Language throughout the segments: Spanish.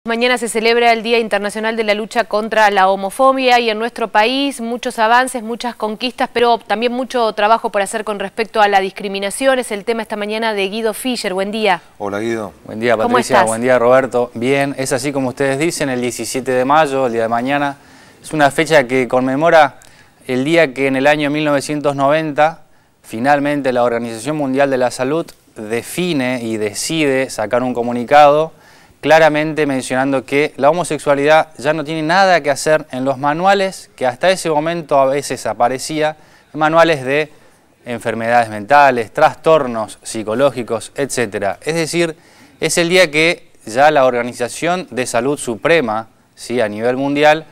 Mañana se celebra el Día Internacional de la Lucha contra la Homofobia y en nuestro país muchos avances, muchas conquistas, pero también mucho trabajo por hacer con respecto a la discriminación. Es el tema esta mañana de Guido Fischer. Buen día. Hola Guido. Buen día Patricia, ¿Cómo estás? Buen día Roberto. Bien, es así como ustedes dicen, el 17 de mayo, el día de mañana, es una fecha que conmemora el día que en el año 1990 finalmente la Organización Mundial de la Salud define y decide sacar un comunicado claramente mencionando que la homosexualidad ya no tiene nada que hacer en los manuales que hasta ese momento a veces aparecía, manuales de enfermedades mentales, trastornos psicológicos, etc. Es decir, es el día que ya la Organización de Salud Suprema, ¿sí?, a nivel mundial,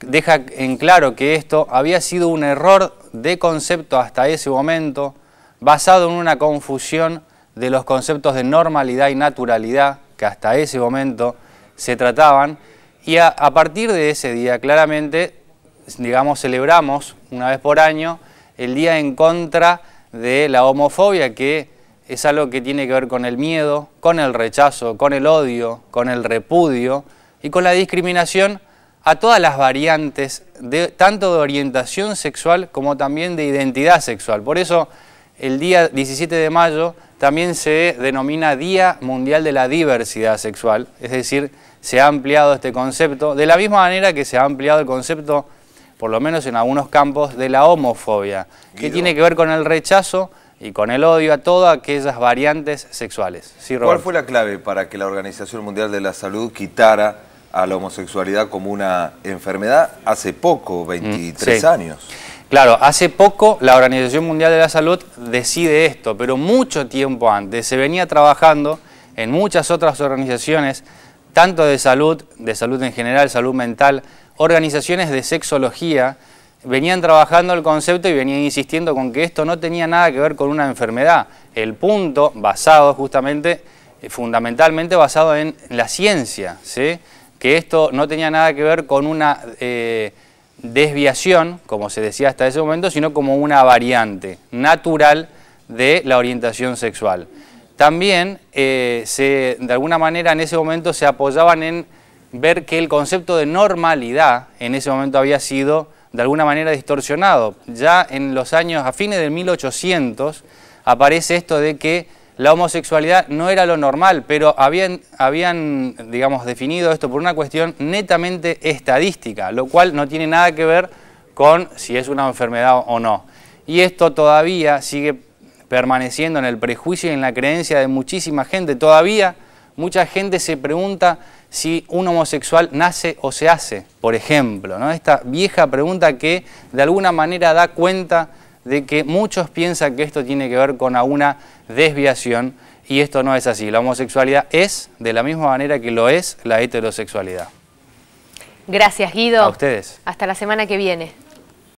deja en claro que esto había sido un error de concepto hasta ese momento, basado en una confusión de los conceptos de normalidad y naturalidad, que hasta ese momento se trataban, y a partir de ese día claramente, digamos, celebramos una vez por año el día en contra de la homofobia, que es algo que tiene que ver con el miedo, con el rechazo, con el odio, con el repudio y con la discriminación a todas las variantes, tanto de orientación sexual como también de identidad sexual. Por eso el día 17 de mayo también se denomina Día Mundial de la Diversidad Sexual, es decir, se ha ampliado este concepto, de la misma manera que se ha ampliado el concepto, por lo menos en algunos campos, de la homofobia, que tiene que ver con el rechazo y con el odio a todas aquellas variantes sexuales. Sí, ¿Cuál fue la clave para que la Organización Mundial de la Salud quitara a la homosexualidad como una enfermedad hace poco, 23 años? Claro, hace poco la Organización Mundial de la Salud decide esto, pero mucho tiempo antes se venía trabajando en muchas otras organizaciones, tanto de salud en general, salud mental, organizaciones de sexología, venían trabajando el concepto y venían insistiendo con que esto no tenía nada que ver con una enfermedad. El punto basado justamente, fundamentalmente basado en la ciencia, ¿sí?, que esto no tenía nada que ver con una desviación, como se decía hasta ese momento, sino como una variante natural de la orientación sexual. También de alguna manera en ese momento se apoyaban en ver que el concepto de normalidad en ese momento había sido de alguna manera distorsionado. Ya en los años, a fines del 1800, aparece esto de que la homosexualidad no era lo normal, pero habían digamos, definido esto por una cuestión netamente estadística, lo cual no tiene nada que ver con si es una enfermedad o no. Y esto todavía sigue permaneciendo en el prejuicio y en la creencia de muchísima gente. Todavía mucha gente se pregunta si un homosexual nace o se hace, por ejemplo, ¿no? Esta vieja pregunta que de alguna manera da cuenta de que muchos piensan que esto tiene que ver con una desviación y esto no es así. La homosexualidad es de la misma manera que lo es la heterosexualidad. Gracias, Guido. A ustedes. Hasta la semana que viene.